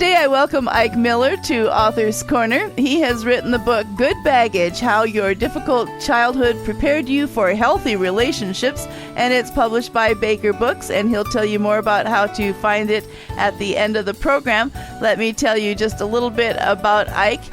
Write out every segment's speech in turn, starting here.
Today I welcome Ike Miller to Author's Corner. He has written the book Good Baggage, How Your Difficult Childhood Prepared You for Healthy Relationships, and it's published by Baker Books, and he'll tell you more about how to find it at the end of the program. Let me tell you just a little bit about Ike.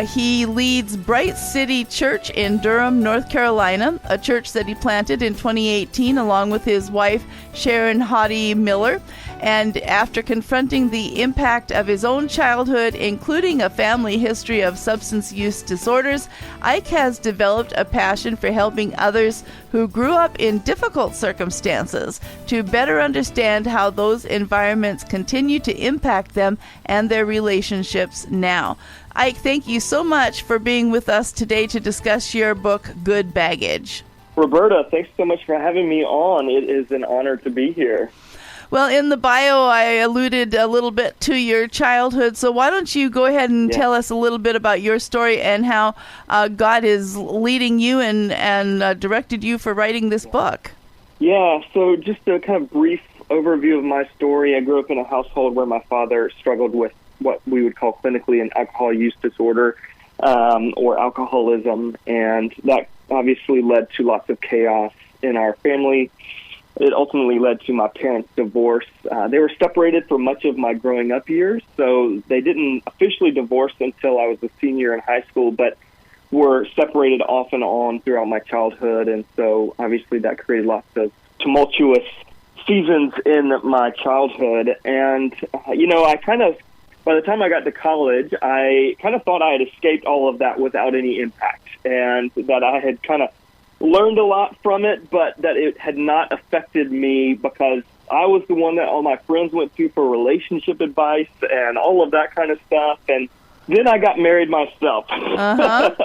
He leads Bright City Church in Durham, North Carolina, a church that he planted in 2018 along with his wife, Sharon Hottie Miller. And after confronting the impact of his own childhood, including a family history of substance use disorders, Ike has developed a passion for helping others who grew up in difficult circumstances to better understand how those environments continue to impact them and their relationships now. Ike, thank you so much for being with us today to discuss your book, Good Baggage. Roberta, thanks so much for having me on. It is an honor to be here. Well, in the bio, I alluded a little bit to your childhood, so why don't you go ahead and tell us a little bit about your story and how God is leading you and directed you for writing this book? Yeah, so just a kind of brief overview of my story. I grew up in a household where my father struggled with what we would call clinically an alcohol use disorder or alcoholism, and that obviously led to lots of chaos in our family. It ultimately led to my parents' divorce. They were separated for much of my growing up years, so they didn't officially divorce until I was a senior in high school, but were separated off and on throughout my childhood, and so obviously that created lots of tumultuous seasons in my childhood. And, by the time I got to college, I kind of thought I had escaped all of that without any impact, and that I had kind of learned a lot from it, but that it had not affected me because I was the one that all my friends went to for relationship advice and all of that kind of stuff. And then I got married myself and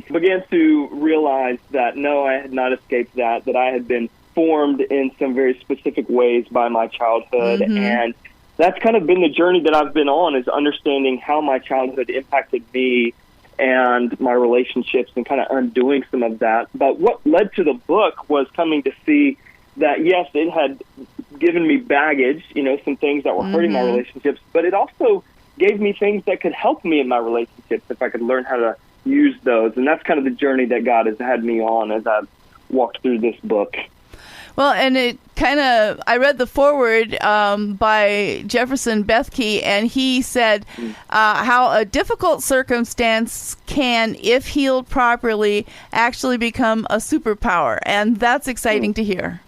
began to realize that, no, I had not escaped that I had been formed in some very specific ways by my childhood. And that's kind of been the journey that I've been on, is understanding how my childhood impacted me and my relationships and kind of undoing some of that. But what led to the book was coming to see that, yes, it had given me baggage, some things that were hurting my relationships, but it also gave me things that could help me in my relationships if I could learn how to use those. And that's kind of the journey that God has had me on as I've walked through this book. Well, and it kind of, I read the foreword by Jefferson Bethke, and he said how a difficult circumstance can, if healed properly, actually become a superpower. And that's exciting to hear.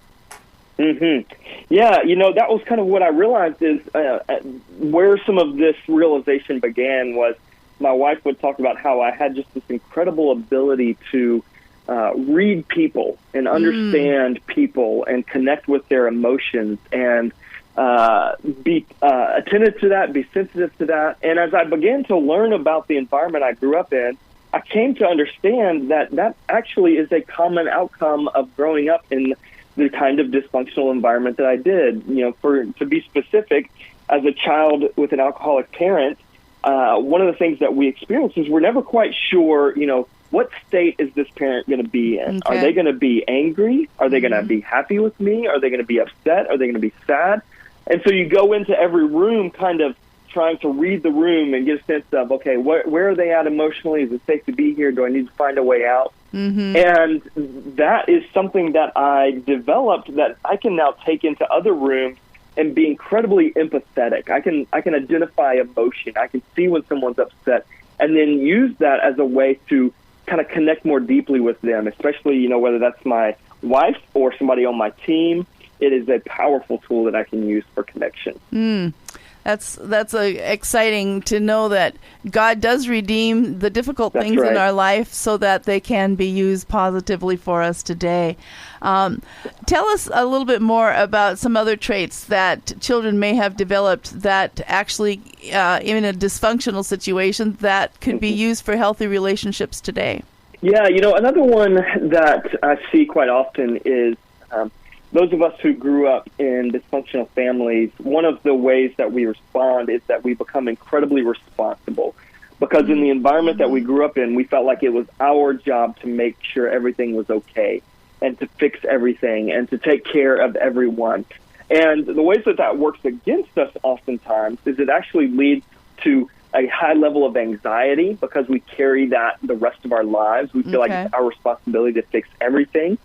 Yeah, that was kind of what I realized is where some of this realization began was my wife would talk about how I had just this incredible ability to read people and understand people and connect with their emotions and be attentive to that, be sensitive to that. And as I began to learn about the environment I grew up in, I came to understand that actually is a common outcome of growing up in the kind of dysfunctional environment that I did. To be specific, as a child with an alcoholic parent, one of the things that we experienced is we're never quite sure, what state is this parent going to be in? Okay. Are they going to be angry? Are they going to be happy with me? Are they going to be upset? Are they going to be sad? And so you go into every room kind of trying to read the room and get a sense of, okay, where are they at emotionally? Is it safe to be here? Do I need to find a way out? And that is something that I developed that I can now take into other rooms and be incredibly empathetic. I can identify emotion. I can see when someone's upset and then use that as a way to kind of connect more deeply with them, especially, whether that's my wife or somebody on my team. It is a powerful tool that I can use for connection. That's exciting to know that God does redeem the difficult things in our life so that they can be used positively for us today. Tell us a little bit more about some other traits that children may have developed that actually, in a dysfunctional situation, that could be used for healthy relationships today. Yeah, another one that I see quite often is those of us who grew up in dysfunctional families. One of the ways that we respond is that we become incredibly responsible, because in the environment that we grew up in, we felt like it was our job to make sure everything was okay and to fix everything and to take care of everyone. And the ways that works against us oftentimes is it actually leads to a high level of anxiety because we carry that the rest of our lives. We feel like it's our responsibility to fix everything.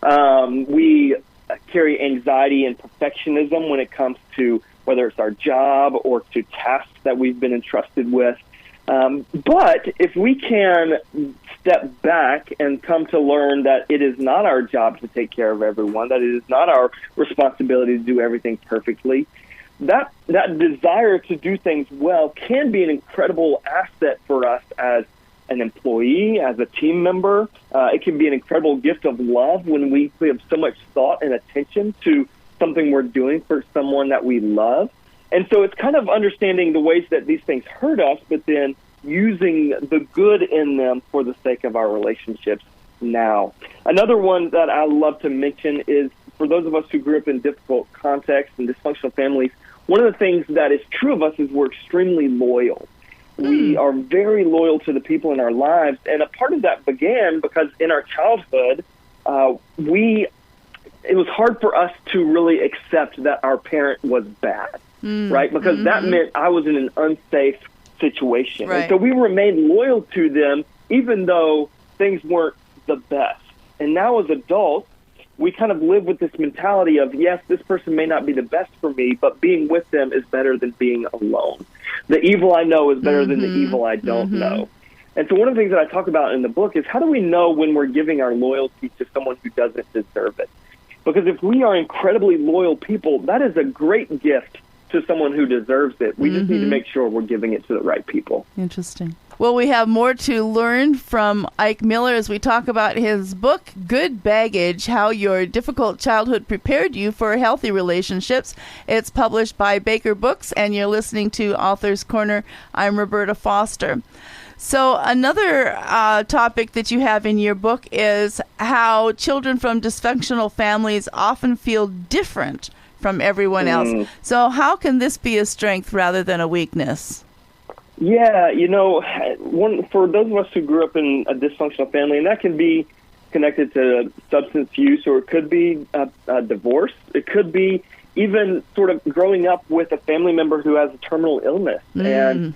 We carry anxiety and perfectionism when it comes to whether it's our job or to tasks that we've been entrusted with. But if we can step back and come to learn that it is not our job to take care of everyone, that it is not our responsibility to do everything perfectly, that desire to do things well can be an incredible asset for us as an employee, as a team member. It can be an incredible gift of love when we have so much thought and attention to something we're doing for someone that we love. And so it's kind of understanding the ways that these things hurt us, but then using the good in them for the sake of our relationships now. Another one that I love to mention is for those of us who grew up in difficult contexts and dysfunctional families, one of the things that is true of us is we're extremely loyal. We are very loyal to the people in our lives, and a part of that began because in our childhood, it was hard for us to really accept that our parent was bad, right? Because that meant I was in an unsafe situation. Right. And so we remained loyal to them even though things weren't the best. And now as adults, we kind of live with this mentality of, yes, this person may not be the best for me, but being with them is better than being alone. The evil I know is better than the evil I don't know. And so one of the things that I talk about in the book is how do we know when we're giving our loyalty to someone who doesn't deserve it? Because if we are incredibly loyal people, that is a great gift to someone who deserves it. We just need to make sure we're giving it to the right people. Interesting. Well, we have more to learn from Ike Miller as we talk about his book, Good Baggage, How Your Difficult Childhood Prepared You for Healthy Relationships. It's published by Baker Books, and you're listening to Author's Corner. I'm Roberta Foster. So another topic that you have in your book is how children from dysfunctional families often feel different from everyone else. So how can this be a strength rather than a weakness? Yeah, for those of us who grew up in a dysfunctional family, and that can be connected to substance use, or it could be a divorce. It could be even sort of growing up with a family member who has a terminal illness, and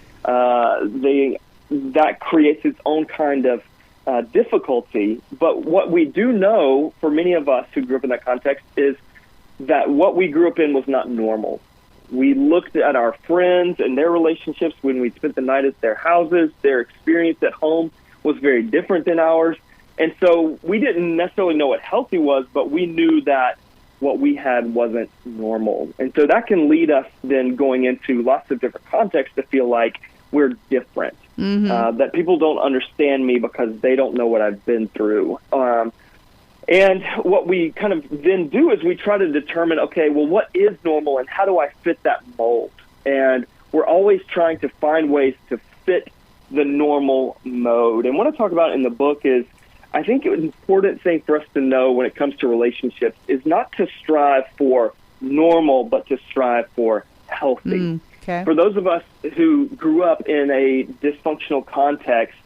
that creates its own kind of difficulty. But what we do know for many of us who grew up in that context is that what we grew up in was not normal. We looked at our friends and their relationships when we spent the night at their houses. Their experience at home was very different than ours. And so we didn't necessarily know what healthy was, but we knew that what we had wasn't normal. And so that can lead us then going into lots of different contexts to feel like we're different, that people don't understand me because they don't know what I've been through. And what we kind of then do is we try to determine, okay, well, what is normal and how do I fit that mold? And we're always trying to find ways to fit the normal mode. And what I talk about in the book is I think an important thing for us to know when it comes to relationships is not to strive for normal, but to strive for healthy. For those of us who grew up in a dysfunctional context,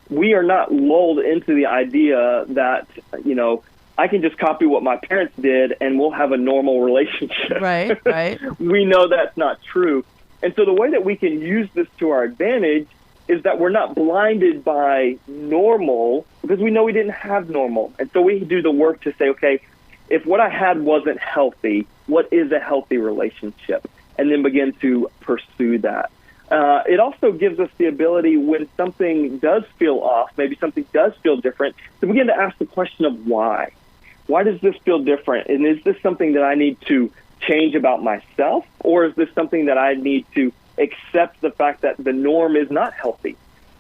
we are not lulled into the idea that, I can just copy what my parents did and we'll have a normal relationship. Right. We know that's not true. And so the way that we can use this to our advantage is that we're not blinded by normal because we know we didn't have normal. And so we do the work to say, okay, if what I had wasn't healthy, what is a healthy relationship? And then begin to pursue that. It also gives us the ability when something does feel off, maybe something does feel different, to begin to ask the question of why. Why does this feel different? And is this something that I need to change about myself? Or is this something that I need to accept the fact that the norm is not healthy?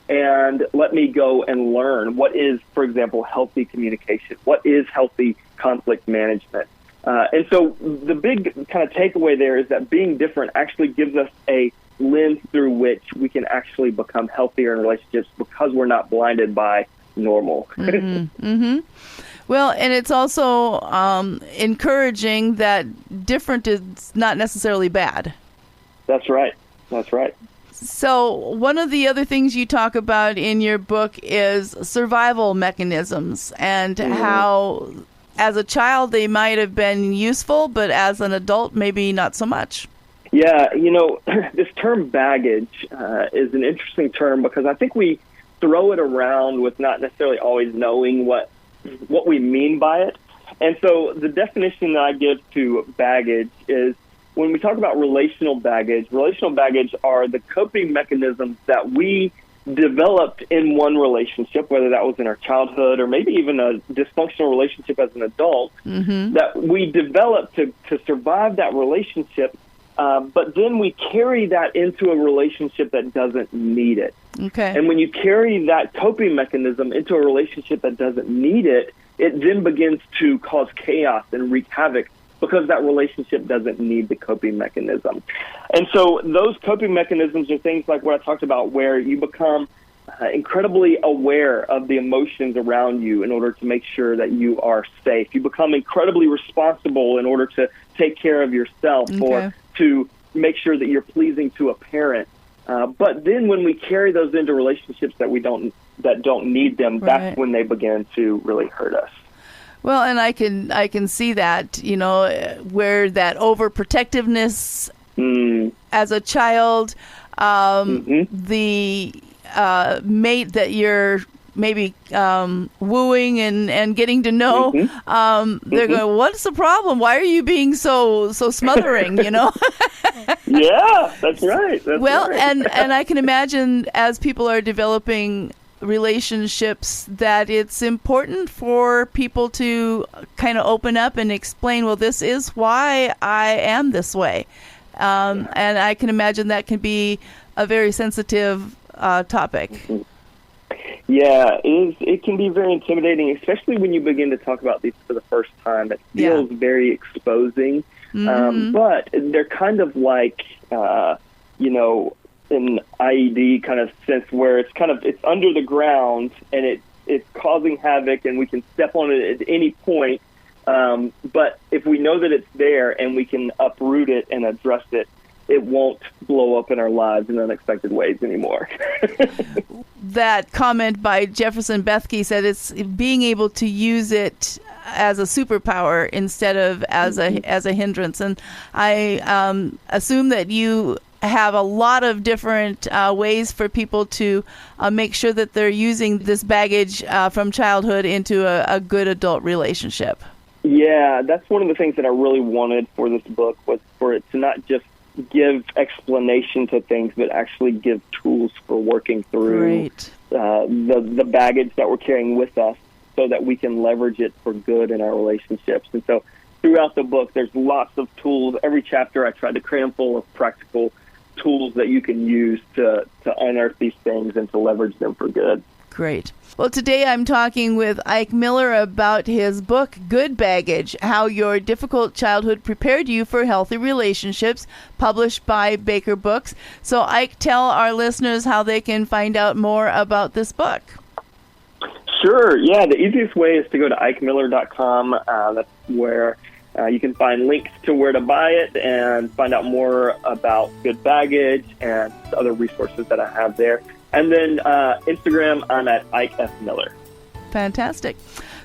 And let me go and learn what is, for example, healthy communication. What is healthy conflict management? And so the big kind of takeaway there is that being different actually gives us a lens through which we can actually become healthier in relationships because we're not blinded by normal. Well, and it's also encouraging that different is not necessarily bad. That's right. So one of the other things you talk about in your book is survival mechanisms and how as a child they might have been useful, but as an adult, maybe not so much. Yeah, this term baggage is an interesting term because I think we throw it around with not necessarily always knowing what we mean by it. And so the definition that I give to baggage is when we talk about relational baggage are the coping mechanisms that we developed in one relationship, whether that was in our childhood or maybe even a dysfunctional relationship as an adult, that we developed to survive that relationship, but then we carry that into a relationship that doesn't need it. Okay. And when you carry that coping mechanism into a relationship that doesn't need it, it then begins to cause chaos and wreak havoc because that relationship doesn't need the coping mechanism. And so those coping mechanisms are things like what I talked about, where you become incredibly aware of the emotions around you in order to make sure that you are safe. You become incredibly responsible in order to take care of yourself or to make sure that you're pleasing to a parent. But then when we carry those into relationships that don't need them, that's when they begin to really hurt us. Well, and I can see that, where that overprotectiveness as a child, the mate that you're maybe wooing and getting to know, they're going, what's the problem? Why are you being so smothering, Yeah, that's right. And I can imagine as people are developing relationships that it's important for people to kind of open up and explain, well, this is why I am this way. And I can imagine that can be a very sensitive topic. Yeah, it can be very intimidating, especially when you begin to talk about these for the first time. It feels very exposing, but they're kind of like, an IED kind of sense where it's under the ground and it's causing havoc and we can step on it at any point. But if we know that it's there and we can uproot it and address it, it won't blow up in our lives in unexpected ways anymore. That comment by Jefferson Bethke said it's being able to use it as a superpower instead of as a hindrance. And I assume that you have a lot of different ways for people to make sure that they're using this baggage from childhood into a good adult relationship. Yeah, that's one of the things that I really wanted for this book, was for it to not just give explanation to things, but actually give tools for working through the baggage that we're carrying with us so that we can leverage it for good in our relationships. And so throughout the book, there's lots of tools. Every chapter I tried to cram full of practical tools that you can use to unearth these things and to leverage them for good. Great. Well, today I'm talking with Ike Miller about his book, Good Baggage, How Your Difficult Childhood Prepared You for Healthy Relationships, published by Baker Books. So, Ike, tell our listeners how they can find out more about this book. Sure. Yeah, the easiest way is to go to ikemiller.com. That's where you can find links to where to buy it and find out more about Good Baggage and other resources that I have there. And then Instagram, I'm at Ike F. Miller. Fantastic.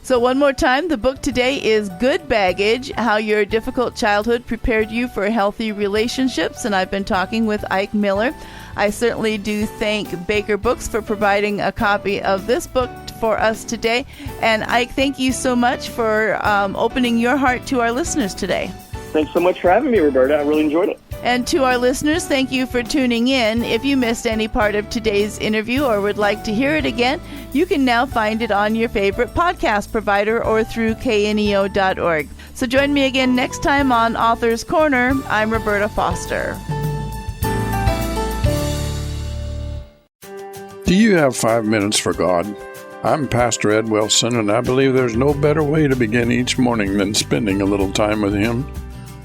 So one more time, the book today is Good Baggage, How Your Difficult Childhood Prepared You for Healthy Relationships. And I've been talking with Ike Miller. I certainly do thank Baker Books for providing a copy of this book for us today. And Ike, thank you so much for opening your heart to our listeners today. Thanks so much for having me, Roberta. I really enjoyed it. And to our listeners, thank you for tuning in. If you missed any part of today's interview or would like to hear it again, you can now find it on your favorite podcast provider or through kneo.org. So join me again next time on Author's Corner. I'm Roberta Foster. Do you have 5 minutes for God? I'm Pastor Ed Wilson, and I believe there's no better way to begin each morning than spending a little time with Him.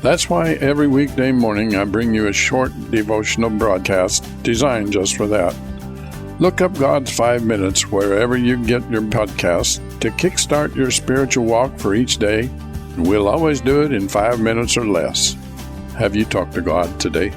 That's why every weekday morning I bring you a short devotional broadcast designed just for that. Look up God's 5 minutes wherever you get your podcasts to kickstart your spiritual walk for each day. We'll always do it in 5 minutes or less. Have you talked to God today?